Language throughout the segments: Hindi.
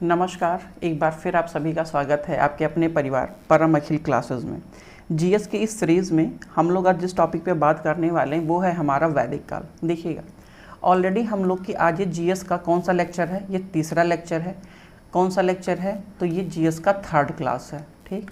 नमस्कार, एक बार फिर आप सभी का स्वागत है आपके अपने परिवार परम अखिल क्लासेस में। जीएस की इस सीरीज़ में हम लोग आज जिस टॉपिक पे बात करने वाले हैं वो है हमारा वैदिक काल। देखिएगा, ऑलरेडी हम लोग की आज ये जीएस का कौन सा लेक्चर है, ये तीसरा लेक्चर है। कौन सा लेक्चर है? तो ये जीएस का थर्ड क्लास है। ठीक,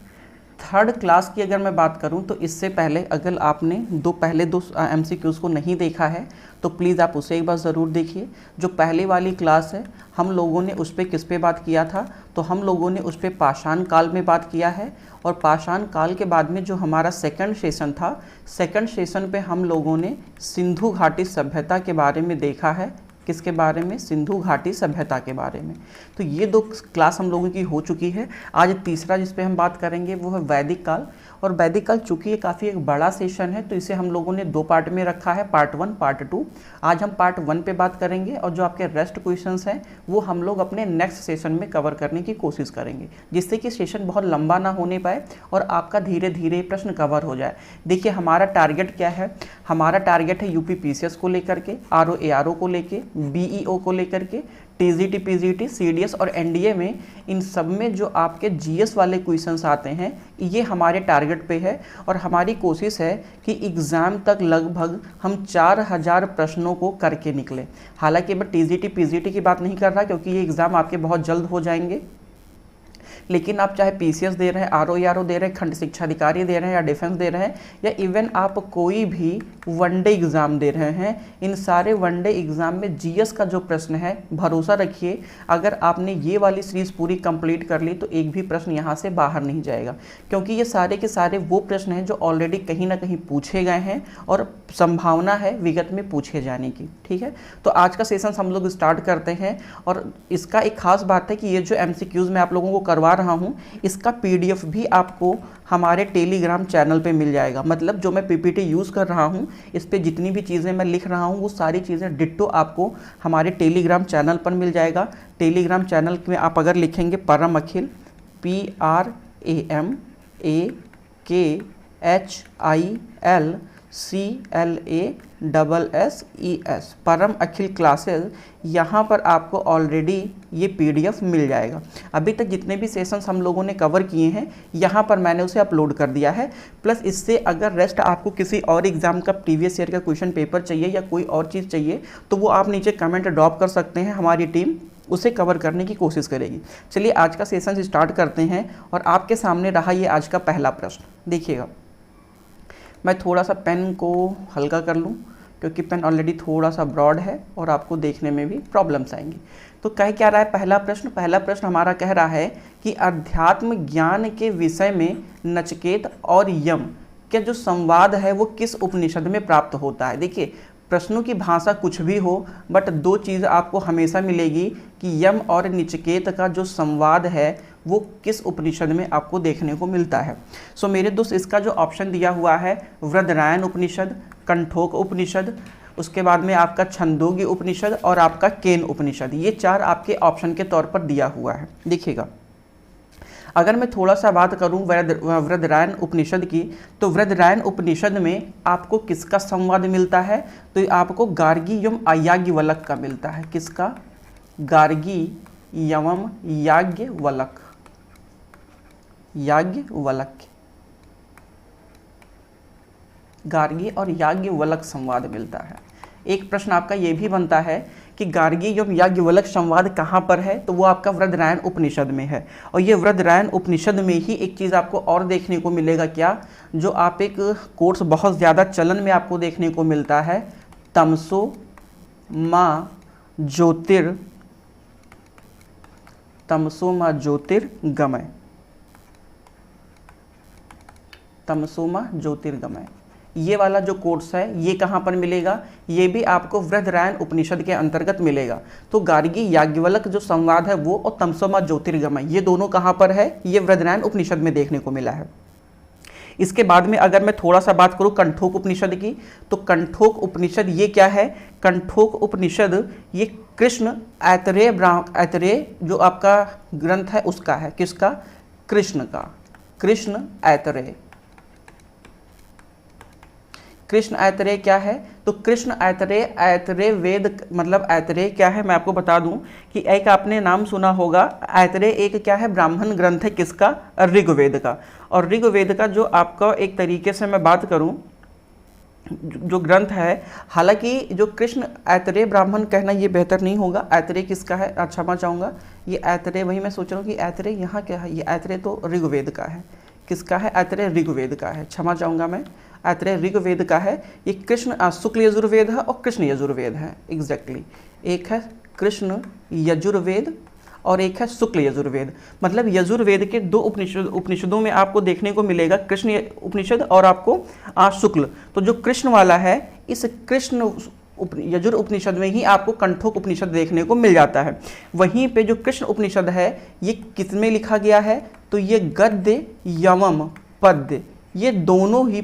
थर्ड क्लास की अगर मैं बात करूं तो इससे पहले अगर आपने पहले दो एमसीक्यूज़ को नहीं देखा है तो प्लीज़ आप उसे एक बार ज़रूर देखिए। जो पहले वाली क्लास है हम लोगों ने उस पर किस पे बात किया था? तो हम लोगों ने उस पर पाषाण काल में बात किया है। और पाषाण काल के बाद में जो हमारा सेकंड सेशन था, सेकंड सेशन पे हम लोगों ने सिंधु घाटी सभ्यता के बारे में देखा है। किसके बारे में? सिंधु घाटी सभ्यता के बारे में। तो ये दो क्लास हम लोगों की हो चुकी है। आज तीसरा जिस पे हम बात करेंगे वो है वैदिक काल। और वैदिक काल चूँकि ये काफ़ी एक बड़ा सेशन है तो इसे हम लोगों ने दो पार्ट में रखा है, पार्ट 1 पार्ट 2। आज हम पार्ट 1 पे बात करेंगे और जो आपके रेस्ट क्वेश्चंस हैं वो हम लोग अपने नेक्स्ट सेशन में कवर करने की कोशिश करेंगे, जिससे कि सेशन बहुत लंबा ना होने पाए और आपका धीरे धीरे प्रश्न कवर हो जाए। देखिए, हमारा टारगेट क्या है? हमारा टारगेट है यूपी पीसीएस को लेकर के, आरओ एआरओ को लेके, बीईओ को लेकर के, टीजीटी पीजीटी सीडीएस और एनडीए में, इन सब में जो आपके जीएस वाले क्वेश्चंस आते हैं ये हमारे टारगेट पे है। और हमारी कोशिश है कि एग्ज़ाम तक लगभग हम 4000 प्रश्नों को करके निकले। हालांकि मैं टीजीटी पीजीटी की बात नहीं कर रहा क्योंकि ये एग्ज़ाम आपके बहुत जल्द हो जाएंगे, लेकिन आप चाहे पीसीएस दे रहे हैं, आरओ एआरओ दे रहे हैं, खंड शिक्षा अधिकारी दे रहे हैं या डिफेंस दे रहे हैं, या इवन आप कोई भी वनडे एग्ज़ाम दे रहे हैं, इन सारे वनडे एग्ज़ाम में जीएस का जो प्रश्न है, भरोसा रखिए अगर आपने ये वाली सीरीज़ पूरी कंप्लीट कर ली तो एक भी प्रश्न यहाँ से बाहर नहीं जाएगा, क्योंकि ये सारे के सारे वो प्रश्न हैं जो ऑलरेडी कहीं ना कहीं पूछे गए हैं और संभावना है विगत में पूछे जाने की। ठीक है, तो आज का सेशन हम लोग स्टार्ट करते हैं। और इसका एक खास बात है कि ये जो एमसीक्यूज़ मैं आप लोगों को करवा रहा हूँ इसका पीडीएफ भी आपको हमारे टेलीग्राम चैनल पे मिल जाएगा। मतलब जो मैं पीपीटी यूज़ कर रहा हूँ इस पे जितनी भी चीज़ें मैं लिख रहा हूँ वो सारी चीज़ें डिट्टो आपको हमारे टेलीग्राम चैनल पर मिल जाएगा। टेलीग्राम चैनल में आप अगर लिखेंगे परम अखिल, PRAMAKHILCLASSES, परम अखिल क्लासेस, यहाँ पर आपको ऑलरेडी ये पीडीएफ मिल जाएगा। अभी तक जितने भी सेशंस हम लोगों ने कवर किए हैं यहाँ पर मैंने उसे अपलोड कर दिया है। प्लस इससे अगर रेस्ट आपको किसी और एग्ज़ाम का प्रीवियस ईयर का क्वेश्चन पेपर चाहिए या कोई और चीज़ चाहिए तो वो आप नीचे कमेंट ड्रॉप कर सकते हैं, हमारी टीम उसे कवर करने की कोशिश करेगी। चलिए आज का सेशन स्टार्ट करते हैं। और आपके सामने रहा ये आज का पहला प्रश्न। देखिएगा, मैं थोड़ा सा पेन को हल्का कर लूँ क्योंकि पेन ऑलरेडी थोड़ा सा ब्रॉड है और आपको देखने में भी प्रॉब्लम्स आएंगी। तो कह क्या रहा है पहला प्रश्न? पहला प्रश्न हमारा कह रहा है कि अध्यात्म ज्ञान के विषय में नचिकेत और यम के जो संवाद है वो किस उपनिषद में प्राप्त होता है। देखिए, प्रश्नों की भाषा कुछ भी हो बट दो चीज़ आपको हमेशा मिलेगी कि यम और नचिकेत का जो संवाद है वो किस उपनिषद में आपको देखने को मिलता है। सो मेरे दोस्त, इसका जो ऑप्शन दिया हुआ है वृद्धरायण उपनिषद, कंठोक उपनिषद, उसके बाद में आपका छंदोगी उपनिषद और आपका केन उपनिषद, ये चार आपके ऑप्शन के तौर पर दिया हुआ है। देखिएगा, अगर मैं थोड़ा सा बात करूं वृद्धरायण उपनिषद की तो वृद्धरायण उपनिषद में आपको किसका संवाद मिलता है? तो आपको गार्गी एवं याज्ञवल्क्य का मिलता है। किसका? गार्गी एवं याज्ञवल्क्य, गार्गी और याज्ञवल्क्य संवाद मिलता है। एक प्रश्न आपका ये भी बनता है कि गार्गी एवं याज्ञवल्क्य संवाद कहाँ पर है? तो वो आपका वृद्धरायण उपनिषद में है। और ये वृद्धरायण उपनिषद में ही एक चीज़ आपको और देखने को मिलेगा, क्या? जो आप एक कोर्स बहुत ज़्यादा चलन में आपको देखने को मिलता है, तमसो माँ ज्योतिर्गमय, तमसोमा ज्योतिर्गमय, ये वाला जो कोर्स है ये कहाँ पर मिलेगा? ये भी आपको वृद्धरायण उपनिषद के अंतर्गत मिलेगा। तो गार्गी याज्ञवल्क्य जो संवाद है वो और तमसोमा ज्योतिर्गमय, ये दोनों कहाँ पर है? ये वृद्धरायण उपनिषद में देखने को मिला है। इसके बाद में अगर मैं थोड़ा सा बात करूँ कंठोक उपनिषद की तो कंठोक उपनिषद ये क्या है? कंठोक उपनिषद ये कृष्ण ऐतरेय जो आपका ग्रंथ है उसका है। किसका? कृष्ण का, कृष्ण ऐतरेय। कृष्ण ऐतरेय क्या है? तो कृष्ण ऐतरेय, ऐतरेय वेद मतलब ऐतरेय क्या है मैं आपको बता दूं कि एक आपने नाम सुना होगा, ऐतरेय एक क्या है? ब्राह्मण ग्रंथ है, किसका? ऋग्वेद का। और ऋग्वेद का जो आपका एक तरीके से मैं बात करूं जो ग्रंथ है, हालांकि जो कृष्ण ऐतरेय ब्राह्मण कहना ये बेहतर नहीं होगा। ऐतरेय किसका है? क्षमा चाहूँगा, ये ऐतरेय वही मैं सोच रहा हूँ कि ऐतरेय यहाँ क्या है? ये ऐतरेय तो ऋग्वेद का है। किसका है? ऐतरेय ऋग्वेद का है, क्षमा चाहूँगा मैं, ऐतरेय ऋग्वेद का है। ये कृष्ण शुक्ल यजुर्वेद है और कृष्ण यजुर्वेद है, एग्जैक्टली। एक है कृष्ण यजुर्वेद और एक है शुक्ल यजुर्वेद। मतलब यजुर्वेद के दो उपनिषदों में आपको देखने को मिलेगा, कृष्ण उपनिषद और आपको शुक्ल। तो जो कृष्ण वाला है, इस कृष्ण यजुर उपनिषद में ही आपको कंठोक उपनिषद देखने को मिल जाता है। वहीं पे जो कृष्ण उपनिषद है ये किसमें लिखा गया है? तो ये गद्य यवम पद्य, ये दोनों ही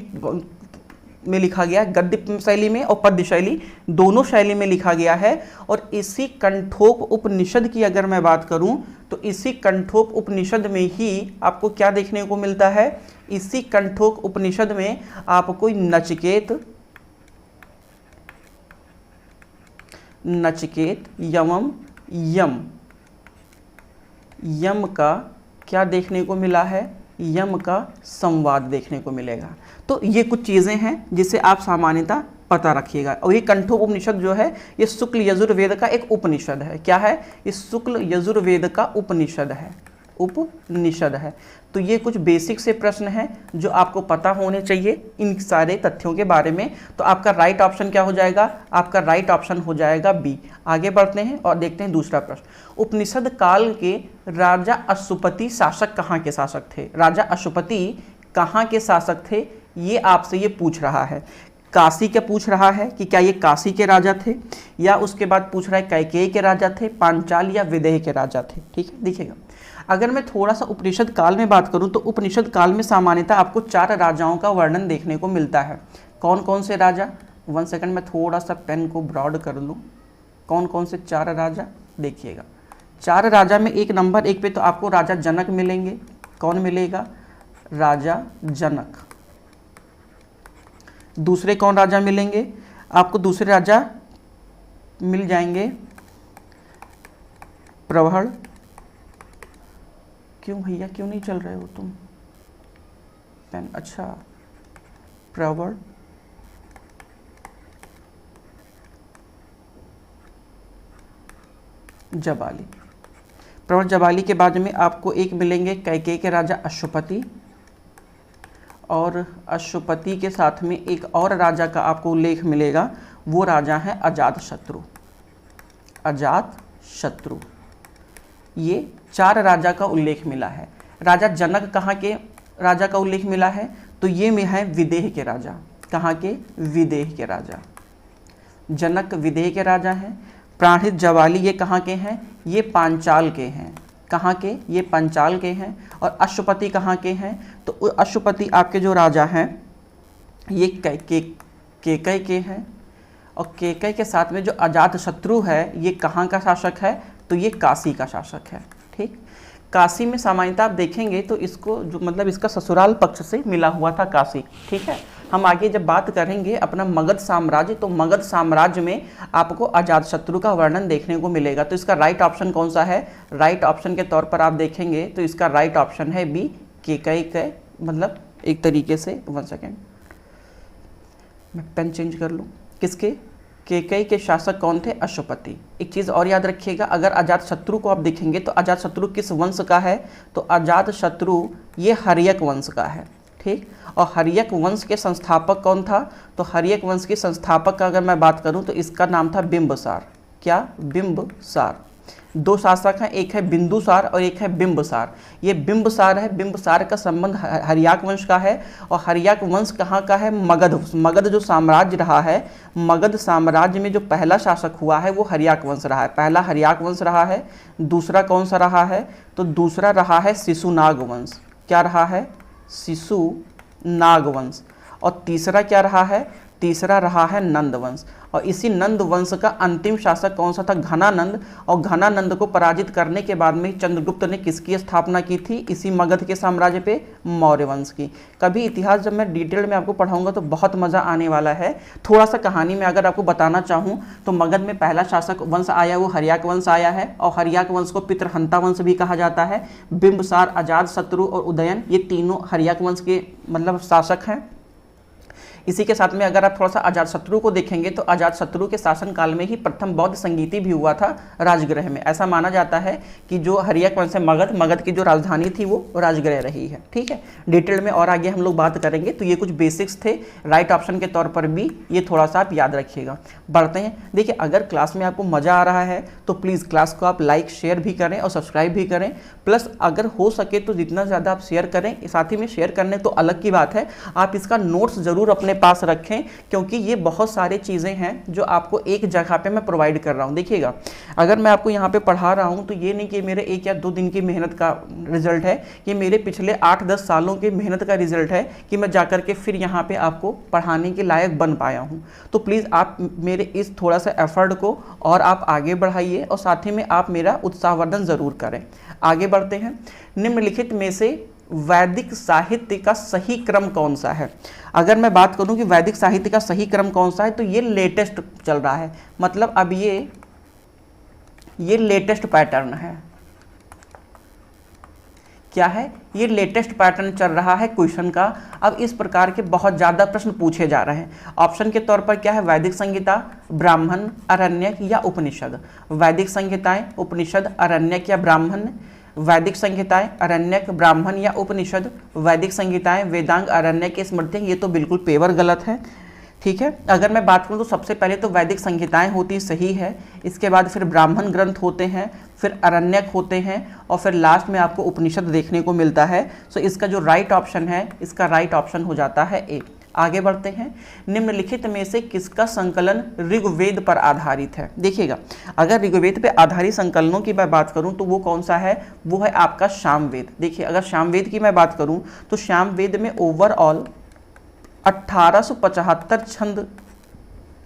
में लिखा गया है, गद्य शैली में और पद्य शैली, दोनों शैली में लिखा गया है। और इसी कंठोप उपनिषद की अगर मैं बात करूं तो इसी कंठोप उपनिषद में ही आपको क्या देखने को मिलता है? इसी कंठोप उपनिषद में आपको नचिकेत यवम यम का क्या देखने को मिला है? यम का संवाद देखने को मिलेगा। तो ये कुछ चीज़ें हैं जिसे आप सामान्यतः पता रखिएगा। और ये कंठोप उपनिषद जो है ये शुक्ल यजुर्वेद का एक उपनिषद है। क्या है? ये शुक्ल यजुर्वेद का उपनिषद है। तो ये कुछ बेसिक से प्रश्न हैं जो आपको पता होने चाहिए इन सारे तथ्यों के बारे में। तो आपका राइट ऑप्शन क्या हो जाएगा? आपका राइट ऑप्शन हो जाएगा बी। आगे बढ़ते हैं और देखते हैं दूसरा प्रश्न। उपनिषद काल के राजा अशुपति शासक कहाँ के शासक थे? राजा अशुपति कहाँ के शासक थे? ये आपसे ये पूछ रहा है। काशी का पूछ रहा है कि क्या ये काशी के राजा थे, या उसके बाद पूछ रहा है कैकेयी के राजा थे, पांचाल या विदेह के राजा थे। ठीक है, देखिएगा अगर मैं थोड़ा सा उपनिषद काल में बात करूं तो उपनिषद काल में सामान्यतः आपको 4 राजाओं का वर्णन देखने को मिलता है। कौन कौन से राजा? 1 सेकंड में थोड़ा सा पेन को ब्रॉड कर लूँ। कौन कौन से 4 राजा? देखिएगा 4 राजा में एक नंबर 1 पे तो आपको राजा जनक मिलेंगे। कौन मिलेगा? राजा जनक। दूसरे कौन राजा मिलेंगे? आपको दूसरे राजा मिल जाएंगे प्रवहड़। क्यों भैया, क्यों नहीं चल रहे हो तुम पेन? अच्छा, प्रवहड़, जबाली। प्रवहड़ जबाली के बाद में आपको एक मिलेंगे कैकेयी के राजा अशुपति, और अशुपति के साथ में एक और राजा का आपको उल्लेख मिलेगा, वो राजा है अजातशत्रु। अजातशत्रु, ये 4 राजा का उल्लेख मिला है। राजा जनक कहाँ के राजा का उल्लेख मिला है? तो ये में है विदेह के राजा। कहाँ के? विदेह के राजा। जनक विदेह के राजा हैं। प्राणहित जवाली ये कहाँ के हैं? ये पांचाल के हैं। कहाँ के? ये पंचाल के हैं। और अशुपति कहाँ के हैं? तो अशुपति आपके जो राजा हैं ये केकई के हैं। और केकई के साथ में जो अजातशत्रु है ये कहाँ का शासक है? तो ये काशी का शासक है। ठीक, काशी में सामान्यतः आप देखेंगे तो इसको जो मतलब इसका ससुराल पक्ष से मिला हुआ था काशी। ठीक है, हम आगे जब बात करेंगे अपना मगध साम्राज्य, तो मगध साम्राज्य में आपको अजातशत्रु का वर्णन देखने को मिलेगा। तो इसका राइट ऑप्शन कौन सा है? राइट ऑप्शन के तौर पर आप देखेंगे तो इसका राइट ऑप्शन है बी, केकई के, मतलब एक तरीके से 1 सेकेंड मैं पेन चेंज कर लूँ। किसके? केकई के शासक कौन थे? अशुपति। एक चीज़ और याद रखिएगा, अगर अजातशत्रु को आप देखेंगे तो अजातशत्रु किस वंश का है? तो अजातशत्रु ये हर्यक वंश का है। ठीक, और हर्यक वंश के संस्थापक कौन था? तो हर्यक वंश के संस्थापक का अगर मैं बात करूं तो इसका नाम था बिंबसार। क्या? बिंबसार। 2 शासक हैं, एक है बिंदुसार और एक है बिंबसार। ये बिंबसार है, बिंबसार का संबंध हर्याक वंश का है। और हर्याक वंश कहाँ का है? मगध जो साम्राज्य रहा है, मगध साम्राज्य में जो पहला शासक हुआ है वो हर्याक वंश रहा है। पहला हर्याक वंश रहा है। दूसरा कौन सा रहा है? तो दूसरा रहा है शिशुनाग वंश। क्या रहा है? शिशुनाग वंश। और तीसरा क्या रहा है? तीसरा रहा है नंद वंश। और इसी नंद वंश का अंतिम शासक कौन सा था? घनानंद। और घनानंद को पराजित करने के बाद में चंद्रगुप्त ने किसकी स्थापना की थी? इसी मगध के साम्राज्य पे, मौर्य वंश की। कभी इतिहास जब मैं डिटेल में आपको पढ़ाऊंगा तो बहुत मज़ा आने वाला है। थोड़ा सा कहानी में अगर आपको बताना चाहूँ तो मगध में पहला शासक वंश आया वो हर्याक वंश आया है, और हर्याक वंश को पितृहंता वंश भी कहा जाता है। बिंबसार, अजातशत्रु और उदयन ये तीनों हर्याक वंश के मतलब शासक हैं। इसी के साथ में अगर आप थोड़ा सा अजातशत्रु को देखेंगे तो अजातशत्रु के शासन काल में ही प्रथम बौद्ध संगीति भी हुआ था राजगृह में। ऐसा माना जाता है कि जो हर्याक वंश है मगध की जो राजधानी थी वो राजगृह रही है। ठीक है, डिटेल में और आगे हम लोग बात करेंगे। तो ये कुछ बेसिक्स थे, राइट ऑप्शन के तौर पर भी ये थोड़ा सा आप याद रखिएगा। बढ़ते हैं। देखिए, अगर क्लास में आपको मज़ा आ रहा है तो प्लीज़ क्लास को आप लाइक शेयर भी करें और सब्सक्राइब भी करें। प्लस अगर हो सके तो जितना ज़्यादा आप शेयर करें, साथ ही में शेयर करने तो अलग की बात है, आप इसका नोट्स ज़रूर अपने पास रखें, क्योंकि ये बहुत सारी चीज़ें हैं जो आपको एक जगह पे मैं प्रोवाइड कर रहा हूँ। देखिएगा, अगर मैं आपको यहाँ पे पढ़ा रहा हूँ तो ये नहीं कि मेरे 1 या 2 दिन की मेहनत का रिजल्ट है, ये मेरे पिछले 8-10 सालों की मेहनत का रिजल्ट है कि मैं जाकर के फिर यहाँ पे आपको पढ़ाने के लायक बन पाया हूँ। तो प्लीज़ आप मेरे इस थोड़ा सा एफर्ट को और आप आगे बढ़ाइए, और साथ ही में आप मेरा उत्साहवर्धन ज़रूर करें। आगे बढ़ते हैं। निम्नलिखित में से वैदिक साहित्य का सही क्रम कौन सा है? अगर मैं बात करूं कि वैदिक साहित्य का सही क्रम कौन सा है तो ये लेटेस्ट चल रहा है, मतलब अब ये लेटेस्ट पैटर्न है। क्या है? ये लेटेस्ट पैटर्न चल रहा है क्वेश्चन का। अब इस प्रकार के बहुत ज़्यादा प्रश्न पूछे जा रहे हैं। ऑप्शन के तौर पर क्या है? वैदिक संहिता, ब्राह्मण, अरण्यक या उपनिषद। वैदिक संहिताएं, उपनिषद, अरण्यक या ब्राह्मण। वैदिक संहिताएं, अरण्यक, ब्राह्मण या उपनिषद। वैदिक संहिताएं, वेदांग, अरण्यक, स्मृति। ये तो बिल्कुल पेवर गलत है। ठीक है, अगर मैं बात करूं तो सबसे पहले तो वैदिक संहिताएं होती सही है, इसके बाद फिर ब्राह्मण ग्रंथ होते हैं, फिर अरण्यक होते हैं, और फिर लास्ट में आपको उपनिषद देखने को मिलता है। सो इसका जो राइट ऑप्शन है, इसका राइट ऑप्शन हो जाता है ए। आगे बढ़ते हैं। निम्नलिखित में से किसका संकलन ऋग्वेद पर आधारित है? देखिएगा, अगर ऋग्वेद पे आधारित संकलनों की मैं बात करूं तो वो कौन सा है? वो है आपका सामवेद। देखिए, अगर सामवेद की मैं बात करूं तो सामवेद में ओवरऑल 1875 छंद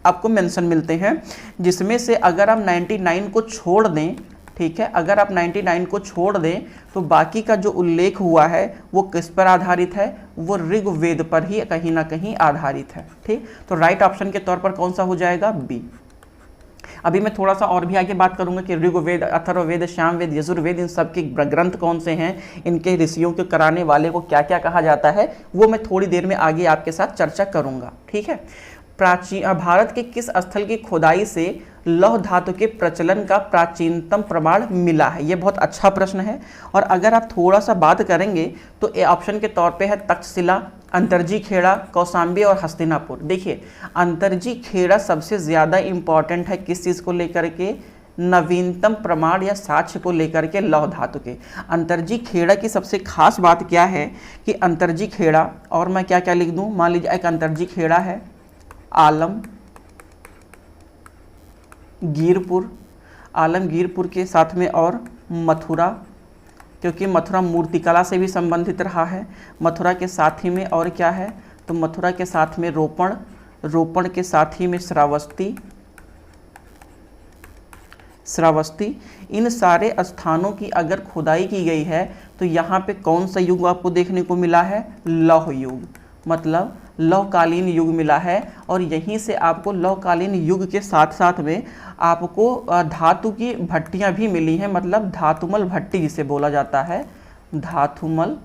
आपको मेंशन मिलते हैं, जिसमें से अगर आप 99 को छोड़ दें, ठीक है, अगर आप 99 को छोड़ दें तो बाकी का जो उल्लेख हुआ है वो किस पर आधारित है? वो ऋग्वेद पर ही कहीं ना कहीं आधारित है। ठीक, तो राइट ऑप्शन के तौर पर कौन सा हो जाएगा? बी। अभी मैं थोड़ा सा और भी आगे बात करूंगा कि ऋग्वेद, अथर्ववेद, सामवेद, यजुर्वेद, इन सब के ग्रंथ कौन से हैं, इनके ऋषियों के कराने वाले को क्या क्या कहा जाता है, वो मैं थोड़ी देर में आगे आपके साथ चर्चा करूंगा। ठीक है, प्राचीन भारत के किस स्थल की खुदाई से लौह धातु के प्रचलन का प्राचीनतम प्रमाण मिला है? ये बहुत अच्छा प्रश्न है। और अगर आप थोड़ा सा बात करेंगे तो ए ऑप्शन के तौर पे है तक्षशिला, अंतरजी खेड़ा, कौशाम्बी और हस्तिनापुर। देखिए, अंतरजी खेड़ा सबसे ज़्यादा इम्पॉर्टेंट है किस चीज़ को लेकर के? नवीनतम प्रमाण या साक्ष्य को लेकर के लौह धातु के। अंतरजी खेड़ा की सबसे खास बात क्या है कि अंतरजी खेड़ा, और मैं क्या क्या लिख दूँ, मान लीजिए एक अंतरजी खेड़ा है, आलमगीरपुर के साथ में और मथुरा, क्योंकि मथुरा मूर्तिकला से भी संबंधित रहा है। मथुरा के साथ ही में और क्या है? तो मथुरा के साथ में रोपण के साथ ही में श्रावस्ती। इन सारे स्थानों की अगर खुदाई की गई है तो यहाँ पे कौन सा युग आपको देखने को मिला है? लौह युग, मतलब लौहकालीन युग मिला है। और यहीं से आपको लौहकालीन युग के साथ साथ में आपको धातु की भट्टियां भी मिली हैं, मतलब धातुमल भट्टी जिसे बोला जाता है, धातुमल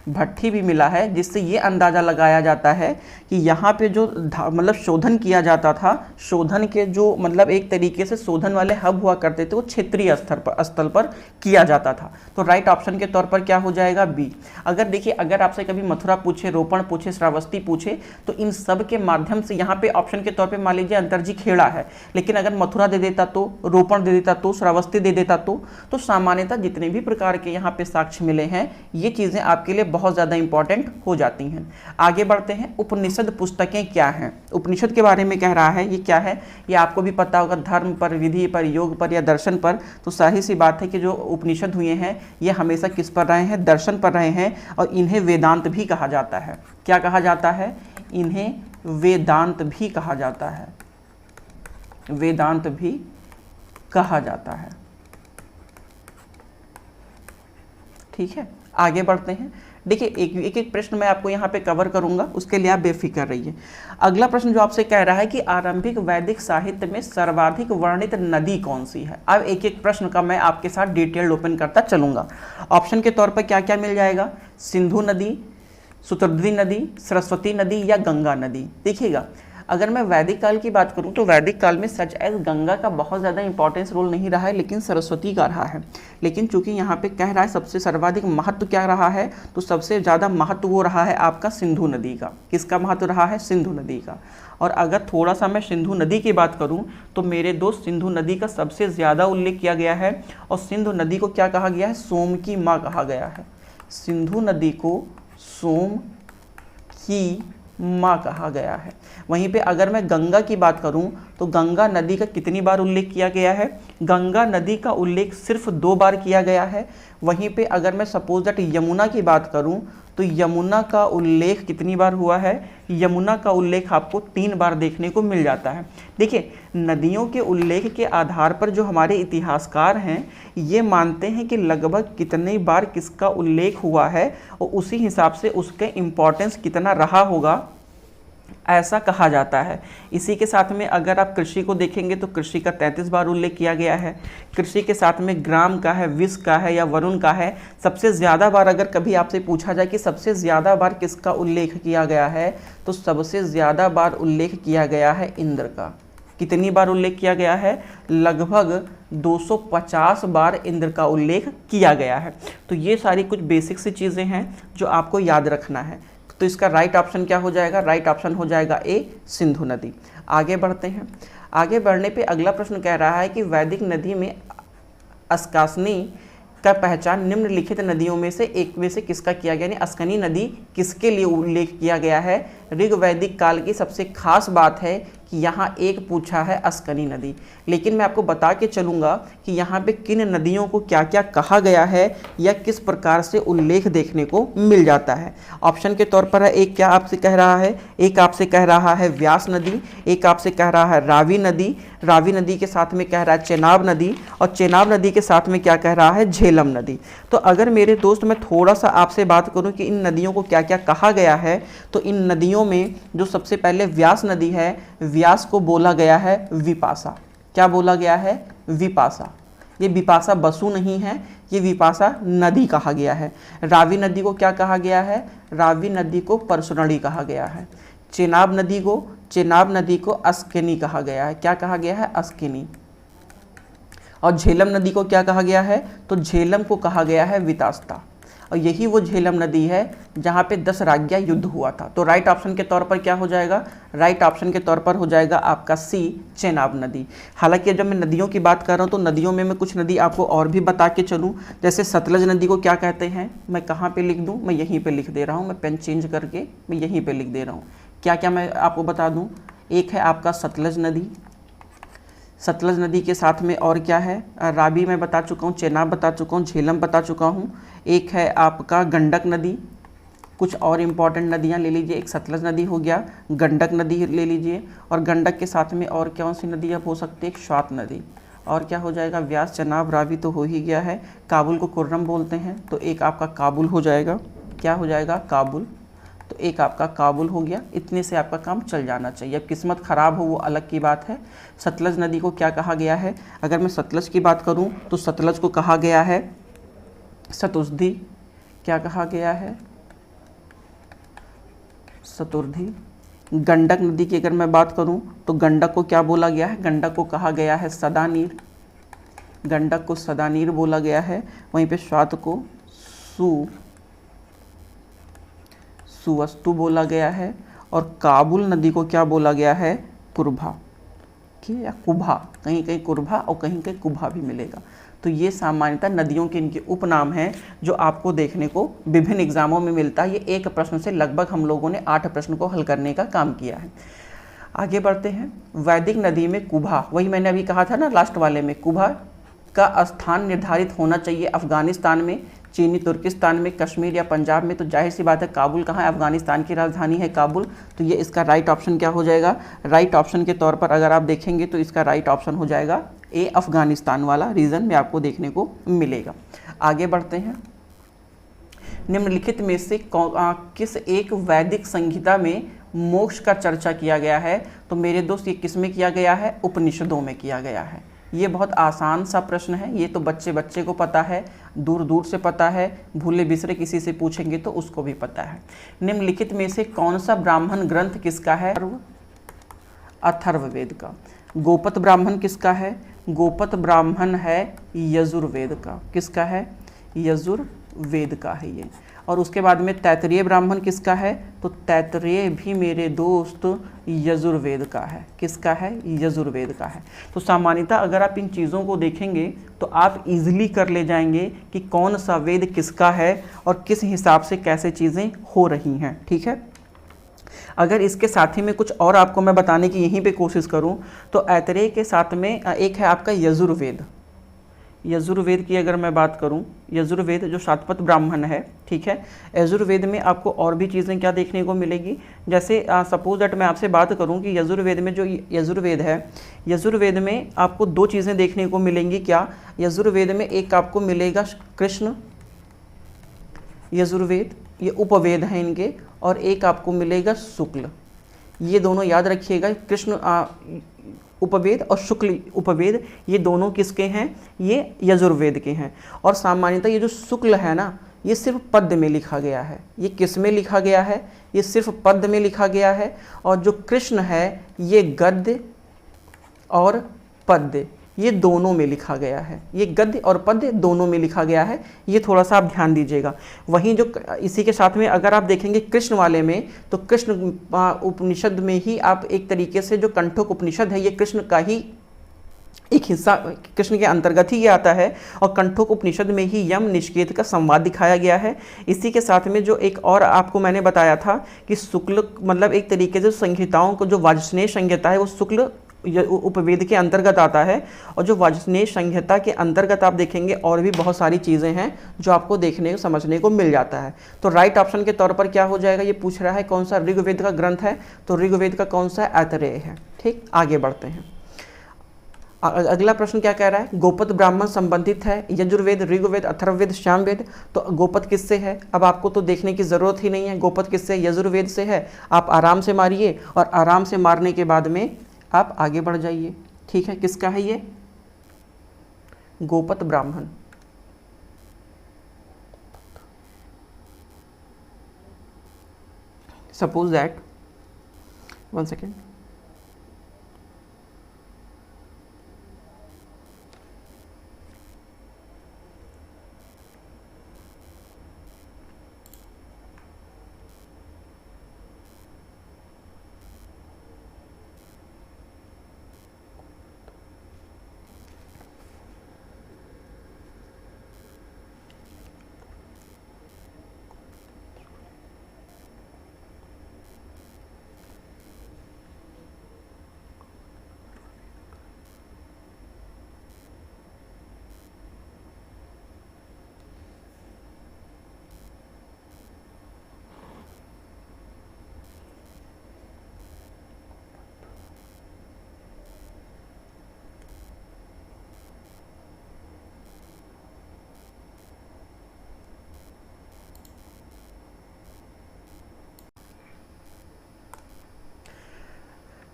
भट्टी भी मिला है, जिससे ये अंदाज़ा लगाया जाता है कि यहाँ पे जो मतलब शोधन किया जाता था, शोधन के जो मतलब एक तरीके से शोधन वाले हब हुआ करते थे वो क्षेत्रीय स्थल पर किया जाता था। तो राइट ऑप्शन के तौर पर क्या हो जाएगा? बी। अगर देखिए, अगर आपसे कभी मथुरा पूछे, रोपण पूछे, श्रावस्ती पूछे तो इन सब के माध्यम से यहाँ पे ऑप्शन के तौर पर मान लीजिए अंतरजी खेड़ा है, लेकिन अगर मथुरा दे देता तो, रोपण दे देता तो, श्रावस्ती दे देता तो सामान्यतः जितने भी प्रकार के यहाँ पे साक्ष्य मिले हैं ये चीज़ें आपके लिए बहुत ज़्यादा इंपॉर्टेंट हो जाती हैं। आगे बढ़ते हैं। उपनिषद पुस्तकें क्या हैं? उपनिषद के बारे में कह रहा है, ये क्या है? ये आपको भी पता होगा, धर्म पर, विधि पर, योग पर या दर्शन पर। तो सारी सी बात है कि जो उपनिषद हुए हैं ये हमेशा किस पर रहे हैं? दर्शन पर रहे हैं, और इन्हें वेदांत भी कहा जाता है। क्या कहा जाता है? इन्हें वेदांत भी कहा जाता है, वेदांत भी कहा जाता है। ठीक है, आगे बढ़ते हैं। देखिए एक एक प्रश्न मैं आपको यहाँ पे कवर करूंगा, उसके लिए आप बेफिक्र रहिए। अगला प्रश्न जो आपसे कह रहा है कि आरंभिक वैदिक साहित्य में सर्वाधिक वर्णित नदी कौन सी है। अब एक एक प्रश्न का मैं आपके साथ डिटेल्ड ओपन करता चलूंगा। ऑप्शन के तौर पर क्या क्या मिल जाएगा, सिंधु नदी, शतद्री नदी, सरस्वती नदी या गंगा नदी। देखिएगा, अगर मैं वैदिक काल की बात करूं तो वैदिक काल में सच एज गंगा का बहुत ज़्यादा इंपॉर्टेंस रोल नहीं रहा है, लेकिन सरस्वती का रहा है। लेकिन चूंकि यहाँ पे कह रहा है सबसे सर्वाधिक महत्व क्या रहा है, तो सबसे ज़्यादा महत्व वो रहा है आपका सिंधु नदी का। किसका महत्व रहा है, सिंधु नदी का। और अगर थोड़ा सा मैं सिंधु नदी की बात करूँ तो मेरे दोस्त सिंधु नदी का सबसे ज़्यादा उल्लेख किया गया है, और सिंधु नदी को क्या कहा गया है, सोम की माँ कहा गया है। सिंधु नदी को सोम की माँ कहा गया है। वहीं पे अगर मैं गंगा की बात करूं तो गंगा नदी का कितनी बार उल्लेख किया गया है, गंगा नदी का उल्लेख सिर्फ 2 बार किया गया है। वहीं पे अगर मैं सपोज दैट यमुना की बात करूं तो यमुना का उल्लेख कितनी बार हुआ है, यमुना का उल्लेख आपको 3 बार देखने को मिल जाता है। देखिए, नदियों के उल्लेख के आधार पर जो हमारे इतिहासकार हैं ये मानते हैं कि लगभग कितनी बार किसका उल्लेख हुआ है और उसी हिसाब से उसके इम्पोर्टेंस कितना रहा होगा, ऐसा कहा जाता है। इसी के साथ में अगर आप कृषि को देखेंगे तो कृषि का 33 बार उल्लेख किया गया है। कृषि के साथ में ग्राम का है, विष का है या वरुण का है। सबसे ज़्यादा बार अगर कभी आपसे पूछा जाए कि सबसे ज़्यादा बार किसका उल्लेख किया गया है, तो सबसे ज़्यादा बार उल्लेख किया गया है इंद्र का। कितनी बार उल्लेख किया गया है, लगभग 250 बार इंद्र का उल्लेख किया गया है। तो ये सारी कुछ बेसिक सी चीज़ें हैं जो आपको याद रखना है। तो इसका राइट ऑप्शन क्या हो जाएगा, राइट ऑप्शन हो जाएगा ए, सिंधु नदी। आगे बढ़ते हैं। आगे बढ़ने पे अगला प्रश्न कह रहा है कि वैदिक नदी में अस्कासनी का पहचान निम्नलिखित नदियों में से एक में से किसका किया गया, यानी अस्कनी नदी किसके लिए उल्लेख किया गया है। ऋग वैदिक काल की सबसे खास बात है कि यहाँ एक पूछा है अस्कनी नदी, लेकिन मैं आपको बता के चलूँगा कि यहाँ पे किन नदियों को क्या क्या कहा गया है या किस प्रकार से उल्लेख देखने को मिल जाता है। ऑप्शन के तौर पर है, एक क्या आपसे कह रहा है, एक आपसे कह रहा है व्यास नदी, एक आपसे कह रहा है रावी नदी, रावी नदी के साथ में कह रहा है चेनाब नदी, और चेनाब नदी के साथ में क्या कह रहा है, झेलम नदी। तो अगर मेरे दोस्त मैं थोड़ा सा आपसे बात करूं कि इन नदियों को क्या क्या कहा गया है, तो इन नदियों में जो सबसे पहले व्यास नदी है, व्यास को बोला गया है विपाशा। क्या बोला गया है, विपाशा। ये विपाशा बसु नहीं है, ये विपाशा नदी कहा गया है। रावी नदी को क्या कहा गया है, रावी नदी को परसुरणी कहा गया है। चेनाब नदी को अस्किनी कहा गया है। क्या कहा गया है, अस्किनी। और झेलम नदी को क्या कहा गया है, तो झेलम को कहा गया है वितास्ता। और यही वो झेलम नदी है जहाँ पे 10 राज्य युद्ध हुआ था। तो राइट ऑप्शन के तौर पर क्या हो जाएगा, राइट ऑप्शन के तौर पर हो जाएगा आपका सी, चेनाब नदी। हालांकि जब मैं नदियों की बात कर रहा हूँ तो नदियों में मैं कुछ नदी आपको और भी बता के चलूँ। जैसे सतलज नदी को क्या कहते हैं, मैं कहाँ पे लिख दूँ, मैं यहीं पे लिख दे रहा हूँ, मैं पेन चेंज करके मैं यहीं पे लिख दे रहा हूँ। क्या क्या मैं आपको बता दूँ, एक है आपका सतलज नदी, सतलज नदी के साथ में और क्या है, रावी मैं बता चुका हूँ, चेनाब बता चुका हूँ, झेलम बता चुका हूँ। एक है आपका गंडक नदी। कुछ और इम्पॉर्टेंट नदियाँ ले लीजिए, एक सतलज नदी हो गया, गंडक नदी ले लीजिए, और गंडक के साथ में और कौन सी नदी अब हो सकती है, एक स्वात नदी। और क्या हो जाएगा, व्यास, चेनाब, रावी तो हो ही गया है। काबुल को कुर्रम बोलते हैं, तो एक आपका काबुल हो जाएगा। क्या हो जाएगा, काबुल। तो एक आपका काबुल हो गया। इतने से आपका काम चल जाना चाहिए। अब किस्मत ख़राब हो वो अलग की बात है। सतलज नदी को क्या कहा गया है, अगर मैं सतलज की बात करूं तो सतलज को कहा गया है सतुर्धी। क्या कहा गया है, सतुर्धी। गंडक नदी की अगर मैं बात करूं तो गंडक को क्या बोला गया है, गंडक को कहा गया है सदानीर। गंडक को सदानीर बोला गया है। वहीं पे स्वात को सुवस्तु बोला गया है। और काबुल नदी को क्या बोला गया है, कुरभा, ठीक है, या कुभा। कहीं कहीं कुरभा और कहीं कहीं कुभा भी मिलेगा। तो ये सामान्यतः नदियों के इनके उपनाम हैं जो आपको देखने को विभिन्न एग्जामों में मिलता है। ये एक प्रश्न से लगभग हम लोगों ने 8 प्रश्न को हल करने का काम किया है। आगे बढ़ते हैं। वैदिक नदी में कुभा, वही मैंने अभी कहा था ना लास्ट वाले में, कुभा का स्थान निर्धारित होना चाहिए अफगानिस्तान में। चीनी तुर्किस्तान में, कश्मीर या पंजाब में, तो जाहिर सी बात है काबुल कहाँ है, अफगानिस्तान की राजधानी है काबुल। तो ये इसका राइट ऑप्शन क्या हो जाएगा, राइट ऑप्शन के तौर पर अगर आप देखेंगे तो इसका राइट ऑप्शन हो जाएगा ए, अफगानिस्तान वाला रीजन में आपको देखने को मिलेगा। आगे बढ़ते हैं। निम्नलिखित में से किस एक वैदिक संहिता में मोक्ष का चर्चा किया गया है? तो मेरे दोस्त ये किस में किया गया है, उपनिषदों में किया गया है। ये बहुत आसान सा प्रश्न है, ये तो बच्चे बच्चे को पता है, दूर दूर से पता है, भूले बिसरे किसी से पूछेंगे तो उसको भी पता है। निम्नलिखित में से कौन सा ब्राह्मण ग्रंथ किसका है? अथर्ववेद का। गोपत ब्राह्मण किसका है? गोपत ब्राह्मण है यजुर्वेद का। किसका है? यजुर्वेद का है ये। और उसके बाद में तैतरीय ब्राह्मण किसका है? तो तैतरीय भी मेरे दोस्त यजुर्वेद का है। किसका है? यजुर्वेद का है। तो सामान्यतः अगर आप इन चीज़ों को देखेंगे तो आप इजीली कर ले जाएंगे कि कौन सा वेद किसका है और किस हिसाब से कैसे चीज़ें हो रही हैं। ठीक है। अगर इसके साथ ही में कुछ और आपको मैं बताने की यहीं पे कोशिश करूं तो ऐतरेय के साथ में एक है आपका यजुर्वेद। यजुर्वेद की अगर मैं बात करूं, यजुर्वेद जो शातपथ ब्राह्मण है, ठीक है, यजुर्वेद में आपको और भी चीज़ें क्या देखने को मिलेगी। जैसे सपोज दैट मैं आपसे बात करूं कि यजुर्वेद में जो यजुर्वेद है, यजुर्वेद में आपको दो चीज़ें देखने को मिलेंगी। क्या? यजुर्वेद में एक आपको मिलेगा कृष्ण यजुर्वेद, ये उपवेद हैं इनके, और एक आपको मिलेगा शुक्ल। ये दोनों याद रखिएगा, कृष्ण उपवेद और शुक्ल उपवेद, ये दोनों किसके हैं? ये यजुर्वेद के हैं। और सामान्यतः ये जो शुक्ल है ना, ये सिर्फ पद्य में लिखा गया है। ये किस में लिखा गया है? ये सिर्फ पद्य में लिखा गया है। और जो कृष्ण है ये गद्य और पद्य, ये दोनों में लिखा गया है। ये गद्य और पद्य दोनों में लिखा गया है, ये थोड़ा सा आप ध्यान दीजिएगा। वहीं जो इसी के साथ में अगर आप देखेंगे कृष्ण वाले में, तो कृष्ण उपनिषद में ही आप एक तरीके से जो कंठोक उपनिषद है, ये कृष्ण का ही एक हिस्सा, कृष्ण के अंतर्गत ही ये आता है। और कंठोक उपनिषद में ही यम निष्केत का संवाद दिखाया गया है। इसी के साथ में जो एक और आपको मैंने बताया था कि शुक्ल मतलब एक तरीके से संहिताओं को, जो वाजस्नेय संहिता है वो शुक्ल उपवेद के अंतर्गत आता है। और जो वाजस्नेय संहिता के अंतर्गत आप देखेंगे और भी बहुत सारी चीज़ें हैं जो आपको देखने को समझने को मिल जाता है। तो राइट ऑप्शन के तौर पर क्या हो जाएगा? ये पूछ रहा है कौन सा ऋग्वेद का ग्रंथ है, तो ऋग्वेद का कौन सा? ऐतरेय है। ठीक, आगे बढ़ते हैं। अगला प्रश्न क्या कह रहा है? गोपत ब्राह्मण संबंधित है यजुर्वेद, ऋग्वेद, अथर्ववेद, सामवेद। तो गोपत किससे है? अब आपको तो देखने की जरूरत ही नहीं है, गोपत किससे? यजुर्वेद से है। आप आराम से मारिए और आराम से मारने के बाद में आप आगे बढ़ जाइए। ठीक है, किसका है ये? गोपत ब्राह्मण। सपोज दैट, वन सेकेंड,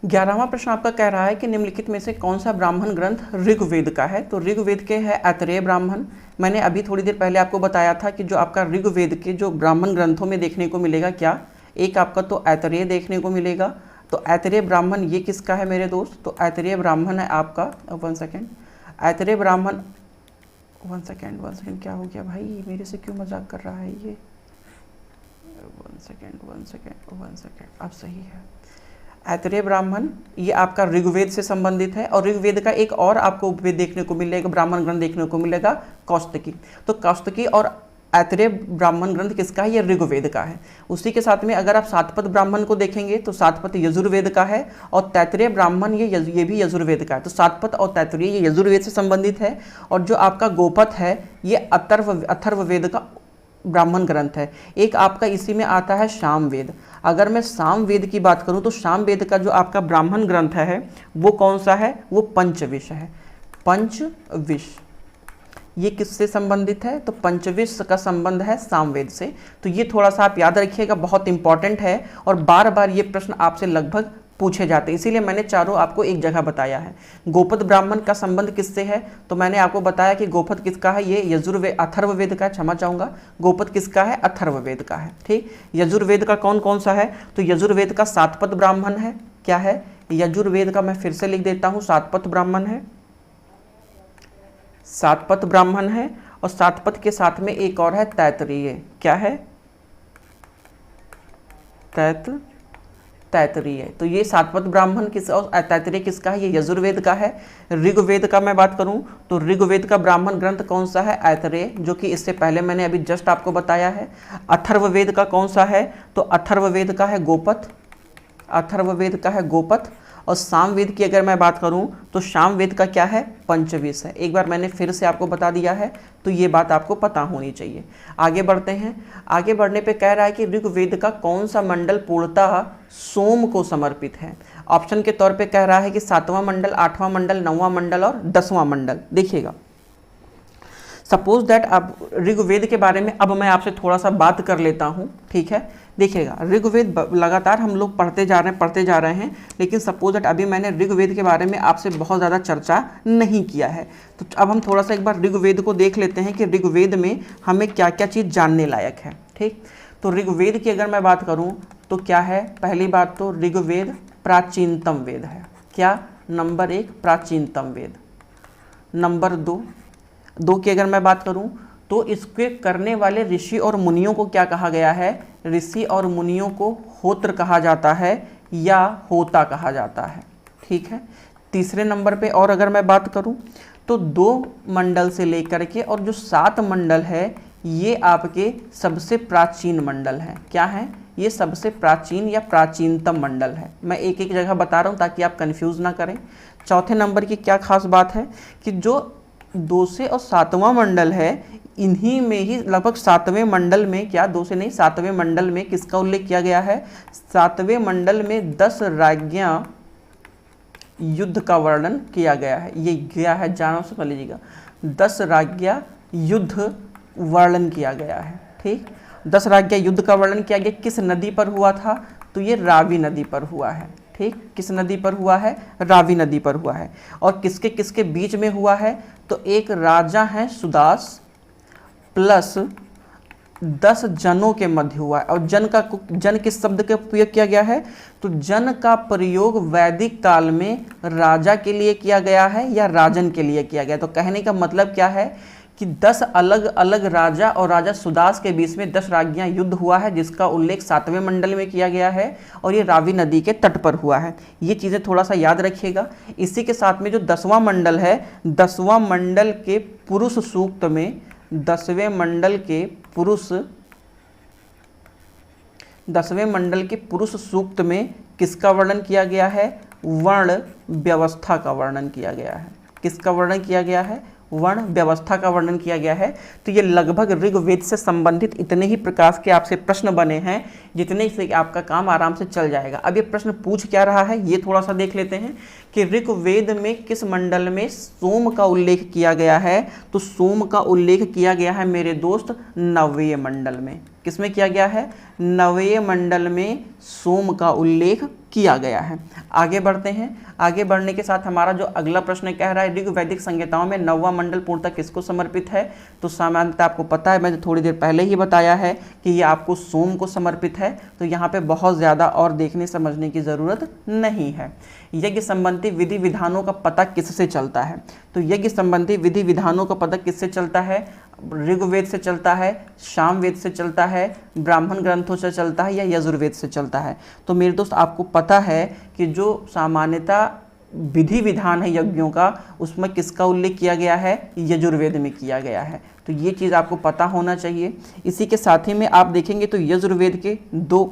ग्यारहवां प्रश्न आपका कह रहा है कि निम्नलिखित में से कौन सा ब्राह्मण ग्रंथ ऋग्वेद का है? तो ऋग्वेद के है ऐतरेय ब्राह्मण। मैंने अभी थोड़ी देर पहले आपको बताया था कि जो आपका ऋग्वेद के जो ब्राह्मण ग्रंथों में देखने को मिलेगा क्या, एक आपका तो ऐतरेय देखने को मिलेगा। तो ऐतरेय ब्राह्मण ये किसका है मेरे दोस्त? तो ऐतरेय ब्राह्मण है आपका, वन सेकेंड, ऐतरेय ब्राह्मण, वन सेकेंड क्या हो गया भाई, मेरे से क्यों मजाक कर रहा है ये? वन सेकेंड, अब सही है। ऐतरेय ब्राह्मण ये आपका ऋग्वेद से संबंधित है। और ऋग्वेद का एक और आपको उपवेद देखने को मिलेगा, ब्राह्मण ग्रंथ देखने को मिलेगा, कौस्तुकी। तो कौस्तुकी और ऐतरेय ब्राह्मण ग्रंथ किसका है? ये ऋग्वेद का है। उसी के साथ में अगर आप सातपद ब्राह्मण को देखेंगे तो सातपद यजुर्वेद का है और तैतरेय ब्राह्मण ये भी यजुर्वेद का है। तो सातपद और तैतरेय ये यजुर्वेद से संबंधित है और जो आपका गोपथ है ये अथर्ववेद का ब्राह्मण ग्रंथ है। एक आपका इसी में आता है सामवेद। अगर मैं सामवेद की बात करूं तो सामवेद का जो आपका ब्राह्मण ग्रंथ है वो कौन सा है? वो पंचविश है। पंचविश ये किससे संबंधित है? तो पंचविश का संबंध है सामवेद से। तो ये थोड़ा सा आप याद रखिएगा, बहुत इंपॉर्टेंट है और बार बार ये प्रश्न आपसे लगभग पूछे जाते हैं, इसीलिए मैंने चारों आपको एक जगह बताया है। गोपद ब्राह्मण का संबंध किससे है? तो मैंने आपको बताया कि गोपद किसका है? ये यजुर्वेद अथर्ववेद का, क्षमा चाहूँगा, गोपद किसका है? अथर्ववेद का है। ठीक, यजुर्वेद का कौन कौन सा है? तो यजुर्वेद का सातपद ब्राह्मण है। क्या है? यजुर्वेद का मैं फिर से लिख देता हूँ, सातपद ब्राह्मण है, सातपद ब्राह्मण है। और सातपद के साथ में एक और है तैतरीय। क्या है? तैतरीय। तो ये सातपद ब्राह्मण किस और तैतरीय किसका है? ये यजुर्वेद का है। ऋग्वेद का मैं बात करूं तो ऋग्वेद का ब्राह्मण ग्रंथ कौन सा है? ऐतरेय, जो कि इससे पहले मैंने अभी जस्ट आपको बताया है। अथर्ववेद का कौन सा है? तो अथर्ववेद का है गोपथ, अथर्ववेद का है गोपथ। और सामवेद की अगर मैं बात करूं तो सामवेद का क्या है? पंचविश है। एक बार मैंने फिर से आपको बता दिया है, तो ये बात आपको पता होनी चाहिए। आगे बढ़ते हैं। आगे बढ़ने पे कह रहा है कि ऋग्वेद का कौन सा मंडल पूर्णतः सोम को समर्पित है? ऑप्शन के तौर पे कह रहा है कि 7वां मंडल, 8वां मंडल, 9वां मंडल और 10वां मंडल। देखिएगा, सपोज दैट अब ऋग्वेद के बारे में अब मैं आपसे थोड़ा सा बात कर लेता हूँ। ठीक है, देखिएगा, ऋग्वेद लगातार हम लोग पढ़ते जा रहे हैं, लेकिन सपोज दैट अभी मैंने ऋग्वेद के बारे में आपसे बहुत ज़्यादा चर्चा नहीं किया है। तो अब हम थोड़ा सा एक बार ऋग्वेद को देख लेते हैं कि ऋग्वेद में हमें क्या क्या चीज़ जानने लायक है। ठीक, तो ऋग्वेद की अगर मैं बात करूँ तो क्या है? पहली बात तो ऋग्वेद प्राचीनतम वेद है। क्या? नंबर 1 प्राचीनतम वेद। नंबर 2 की अगर मैं बात करूं तो इसके करने वाले ऋषि और मुनियों को क्या कहा गया है? ऋषि और मुनियों को होत्र कहा जाता है या होता कहा जाता है। ठीक है, तीसरे नंबर पे और अगर मैं बात करूं तो 2 मंडल से लेकर के और जो 7 मंडल है ये आपके सबसे प्राचीन मंडल है। क्या है? ये सबसे प्राचीन या प्राचीनतम मंडल है। मैं एक एक जगह बता रहा हूँ ताकि आप कंफ्यूज ना करें। चौथे नंबर की क्या खास बात है कि जो 2 से और 7वां मंडल है, इन्हीं में ही लगभग 7वें मंडल में, क्या 2 से नहीं 7वें मंडल में किसका उल्लेख किया गया है? 7वें मंडल में 10 राज्ञां युद्ध का वर्णन किया गया है। ये गया है, जानो से कर लीजिएगा, 10 राज्ञां युद्ध वर्णन किया गया है। ठीक, 10 राज्ञां युद्ध का वर्णन किया गया। किस नदी पर हुआ था? तो ये रावी नदी पर हुआ है। ठीक, किस नदी पर हुआ है? रावी नदी पर हुआ है। और किसके किसके बीच में हुआ है? तो एक राजा है सुदास प्लस 10 जनों के मध्य हुआ है। और जन किस शब्द का उपयोग किया गया है? तो जन का प्रयोग वैदिक काल में राजा के लिए किया गया है या राजन के लिए किया गया। तो कहने का मतलब क्या है कि 10 अलग अलग राजा और राजा सुदास के बीच में 10 राज्ञां युद्ध हुआ है, जिसका उल्लेख 7वें मंडल में किया गया है और ये रावी नदी के तट पर हुआ है। ये चीज़ें थोड़ा सा याद रखिएगा। इसी के साथ में जो 10वां मंडल है, 10वां मंडल के पुरुष सूक्त में 10वें मंडल के पुरुष सूक्त में किसका वर्णन किया गया है? वर्ण व्यवस्था का वर्णन किया गया है। किसका वर्णन किया गया है? वर्ण व्यवस्था का वर्णन किया गया है। तो ये लगभग ऋग्वेद से संबंधित इतने ही प्रकार के आपसे प्रश्न बने हैं जितने से आपका काम आराम से चल जाएगा। अब ये प्रश्न पूछ क्या रहा है ये थोड़ा सा देख लेते हैं कि ऋग्वेद में किस मंडल में सोम का उल्लेख किया गया है? तो सोम का उल्लेख किया गया है मेरे दोस्त 9वें मंडल में। किसमें किया गया है? 9वें मंडल में सोम का उल्लेख किया गया है। आगे बढ़ते हैं। आगे बढ़ने के साथ हमारा जो अगला प्रश्न कह रहा है ऋग्वैदिक संहिताओं में 9वां मंडल पूर्णतः किसको समर्पित है? तो सामान्यतः आपको पता है, मैंने थोड़ी देर पहले ही बताया है कि ये आपको सोम को समर्पित है। तो यहाँ पे बहुत ज़्यादा और देखने समझने की ज़रूरत नहीं है। यज्ञ संबंधी विधि विधानों का पता किससे चलता है? तो यज्ञ संबंधी विधि विधानों का पता किससे चलता है? ऋग्वेद से चलता है, सामवेद से चलता है, ब्राह्मण ग्रंथों से चलता है या यजुर्वेद से चलता है? तो मेरे दोस्त आपको पता है कि जो सामान्यतः विधि विधान है यज्ञों का, उसमें किसका उल्लेख किया गया है? यजुर्वेद में किया गया है। तो ये चीज़ आपको पता होना चाहिए। इसी के साथ ही में आप देखेंगे तो यजुर्वेद के 2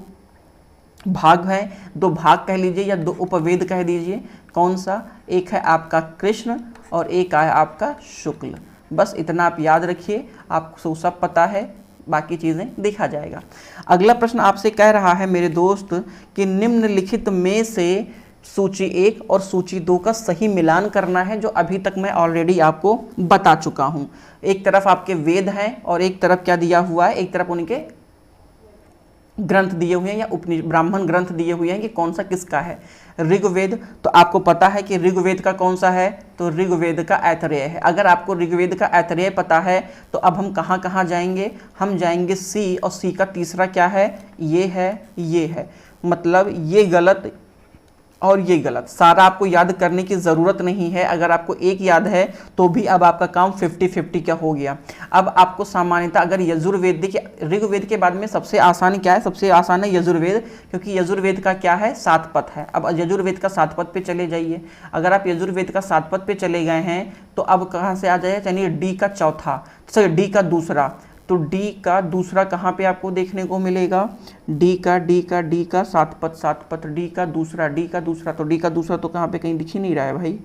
भाग हैं, 2 भाग कह लीजिए या 2 उपवेद कह दीजिए। कौन सा? एक है आपका कृष्ण और एक है आपका शुक्ल। बस इतना आप याद रखिए, आपको सब पता है, बाकी चीज़ें देखा जाएगा। अगला प्रश्न आपसे कह रहा है मेरे दोस्त कि निम्नलिखित में से सूची 1 और सूची 2 का सही मिलान करना है, जो अभी तक मैं ऑलरेडी आपको बता चुका हूँ। एक तरफ आपके वेद हैं और एक तरफ क्या दिया हुआ है? एक तरफ उनके ग्रंथ दिए हुए हैं या ब्राह्मण ग्रंथ दिए हुए हैं कि कौन सा किसका है। ऋग्वेद, तो आपको पता है कि ऋग्वेद का कौन सा है? तो ऋग्वेद का ऐतरेय है। अगर आपको ऋग्वेद का ऐतरेय पता है तो अब हम कहाँ कहाँ जाएंगे? हम जाएंगे सी, और सी का तीसरा क्या है? ये है। मतलब ये गलत और ये गलत, सारा आपको याद करने की ज़रूरत नहीं है। अगर आपको एक याद है तो भी अब आपका काम 50-50 का हो गया। अब आपको सामान्यतः अगर यजुर्वेद, देखिए ऋग्वेद के बाद में सबसे आसान क्या है? सबसे आसान है यजुर्वेद, क्योंकि यजुर्वेद का क्या है? 7 पद है। अब यजुर्वेद का 7 पद पे चले जाइए। अगर आप यजुर्वेद का 7 पद पे चले गए हैं तो अब कहाँ से आ जाए? चलिए डी का चौथा, सॉरी डी का दूसरा। तो डी का दूसरा कहाँ पे आपको देखने को मिलेगा? डी का 7 पद, डी का दूसरा। तो डी का दूसरा तो कहाँ पे? कहीं दिख ही नहीं रहा है भाई।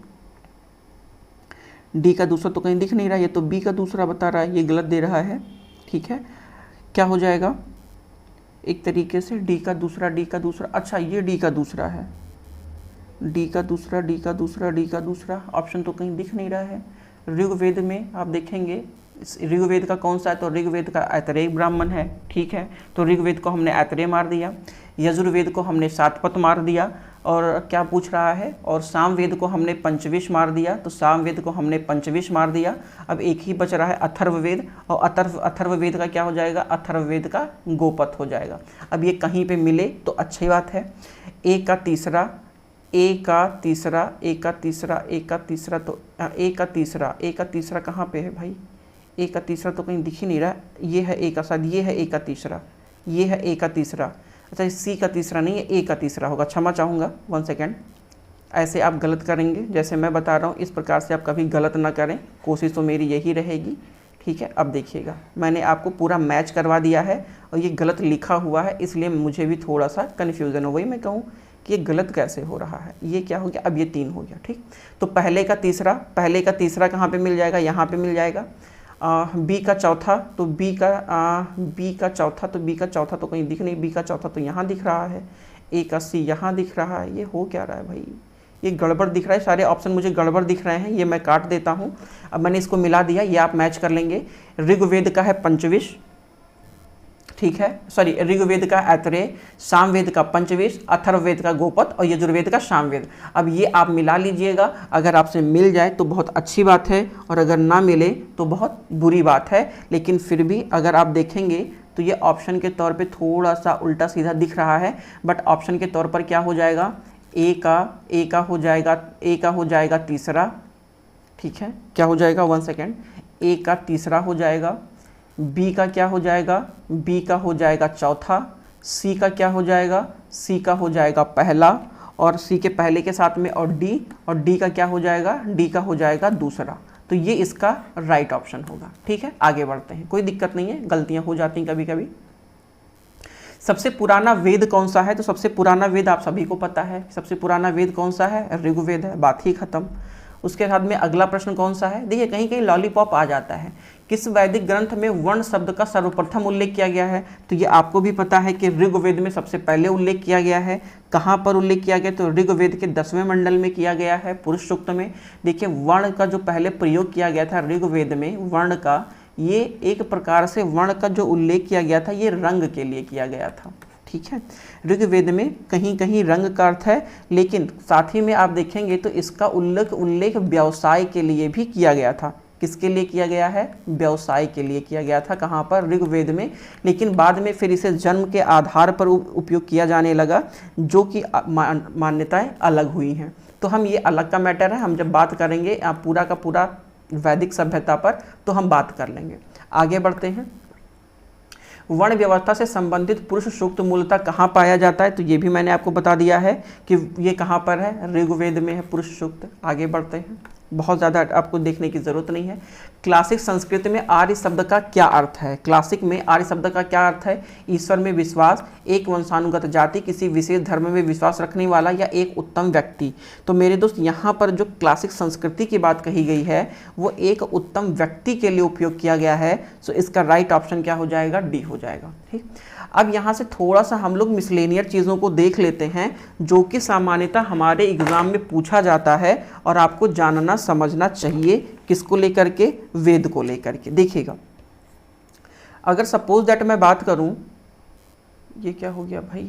डी का दूसरा तो कहीं दिख नहीं रहा है, ये तो बी का दूसरा बता रहा है, ये गलत दे रहा है। ठीक है, क्या हो जाएगा? एक तरीके से डी का दूसरा। अच्छा, ये डी का दूसरा है। डी का दूसरा ऑप्शन तो कहीं दिख नहीं रहा है। ऋग्वेद में आप देखेंगे, ऋग्वेद का कौन सा है? तो ऋग्वेद का ऐतरेय ब्राह्मण है। ठीक है, तो ऋग्वेद को हमने ऐतरेय मार दिया, यजुर्वेद को हमने 7 पद मार दिया, और क्या पूछ रहा है? और सामवेद को हमने पंचविश मार दिया, तो सामवेद को हमने पंचविश मार दिया। अब एक ही बच रहा है अथर्ववेद, और अथर्ववेद का क्या हो जाएगा? अथर्ववेद का गोपथ हो जाएगा। अब ये कहीं पे मिले तो अच्छी बात है। ए का तीसरा, कहाँ पे है भाई? ए का तीसरा तो कहीं दिख ही नहीं रहा। ये है ए का, शायद ये है ए का तीसरा। अच्छा, सी का तीसरा नहीं है, ए का तीसरा होगा। क्षमा चाहूँगा, 1 सेकेंड। ऐसे आप गलत करेंगे, जैसे मैं बता रहा हूँ इस प्रकार से आप कभी गलत ना करें, कोशिश तो मेरी यही रहेगी। ठीक है, अब देखिएगा, मैंने आपको पूरा मैच करवा दिया है और ये गलत लिखा हुआ है, इसलिए मुझे भी थोड़ा सा कन्फ्यूज़न हो। वही मैं कहूँ कि ये गलत कैसे हो रहा है। ये क्या हो गया? अब ये 3 हो गया। ठीक, तो पहले का तीसरा कहाँ पे मिल जाएगा? यहाँ पे मिल जाएगा। बी का चौथा, तो बी का चौथा तो कहीं दिख नहीं, बी का चौथा तो यहाँ दिख रहा है, ए का सी यहाँ दिख रहा है। ये हो क्या रहा है भाई? ये गड़बड़ दिख रहा है, सारे ऑप्शन मुझे गड़बड़ दिख रहे हैं। ये मैं काट देता हूँ। अब मैंने इसको मिला दिया, ये आप मैच कर लेंगे। ऋग्वेद का है पंचविश, ठीक है, सॉरी, ऋग्वेद का ऐतरेय, सामवेद का पंचविश, अथर्ववेद का गोपथ और यजुर्वेद का सामवेद। अब ये आप मिला लीजिएगा। अगर आपसे मिल जाए तो बहुत अच्छी बात है, और अगर ना मिले तो बहुत बुरी बात है। लेकिन फिर भी अगर आप देखेंगे तो ये ऑप्शन के तौर पे थोड़ा सा उल्टा सीधा दिख रहा है, बट ऑप्शन के तौर पर क्या हो जाएगा? ए का हो जाएगा तीसरा। ठीक है, क्या हो जाएगा? 1 सेकेंड। ए का तीसरा हो जाएगा, बी का क्या हो जाएगा? बी का हो जाएगा चौथा, सी का क्या हो जाएगा? सी का हो जाएगा पहला, और सी के पहले के साथ में और डी का क्या हो जाएगा? डी का हो जाएगा दूसरा। तो ये इसका राइट ऑप्शन होगा। ठीक है, आगे बढ़ते हैं, कोई दिक्कत नहीं है, गलतियां हो जाती हैं कभी कभी। सबसे पुराना वेद कौन सा है? तो सबसे पुराना वेद आप सभी को पता है। सबसे पुराना वेद कौन सा है? ऋग्वेद है, बात ही खत्म। उसके साथ में अगला प्रश्न कौन सा है? देखिए, कहीं कहीं लॉलीपॉप आ जाता है। किस वैदिक ग्रंथ में वर्ण शब्द का सर्वप्रथम उल्लेख किया गया है? तो ये आपको भी पता है कि ऋग्वेद में सबसे पहले उल्लेख किया गया है। कहाँ पर उल्लेख किया गया? तो ऋग्वेद के 10वें मंडल में किया गया है, पुरुष सूक्त में। देखिए, वर्ण का जो पहले प्रयोग किया गया था ऋग्वेद में, वर्ण का, ये एक प्रकार से वर्ण का जो उल्लेख किया गया था ये रंग के लिए किया गया था। ठीक है, ऋग्वेद में कहीं कहीं रंग का अर्थ है, लेकिन साथ ही में आप देखेंगे तो इसका उल्लेख व्यवसाय के लिए भी किया गया था। किसके लिए किया गया है? व्यवसाय के लिए किया गया था। कहाँ पर? ऋग्वेद में। लेकिन बाद में फिर इसे जन्म के आधार पर उपयोग किया जाने लगा, जो कि मान्यताएं अलग हुई हैं। तो हम, ये अलग का मैटर है, हम जब बात करेंगे पूरा का पूरा वैदिक सभ्यता पर तो हम बात कर लेंगे। आगे बढ़ते हैं। वर्ण व्यवस्था से संबंधित पुरुष सूक्त मूलतः कहाँ पाया जाता है, तो ये भी मैंने आपको बता दिया है कि ये कहाँ पर है, ऋग्वेद में है पुरुष सूक्त। आगे बढ़ते हैं, बहुत ज़्यादा आपको देखने की ज़रूरत नहीं है। क्लासिक संस्कृत में आर्य शब्द का क्या अर्थ है? क्लासिक में आर्य शब्द का क्या अर्थ है? ईश्वर में विश्वास, एक वंशानुगत जाति, किसी विशेष धर्म में विश्वास रखने वाला या एक उत्तम व्यक्ति। तो मेरे दोस्त यहाँ पर जो क्लासिक संस्कृति की बात कही गई है वो एक उत्तम व्यक्ति के लिए उपयोग किया गया है। सो इसका राइट ऑप्शन क्या हो जाएगा? डी हो जाएगा। ठीक, अब यहाँ से थोड़ा सा हम लोग मिसलेनियर चीज़ों को देख लेते हैं जो कि सामान्यतः हमारे एग्जाम में पूछा जाता है और आपको जानना समझना चाहिए। किसको लेकर के? वेद को लेकर के। देखिएगा, अगर सपोज दैट मैं बात करूं, ये क्या हो गया भाई,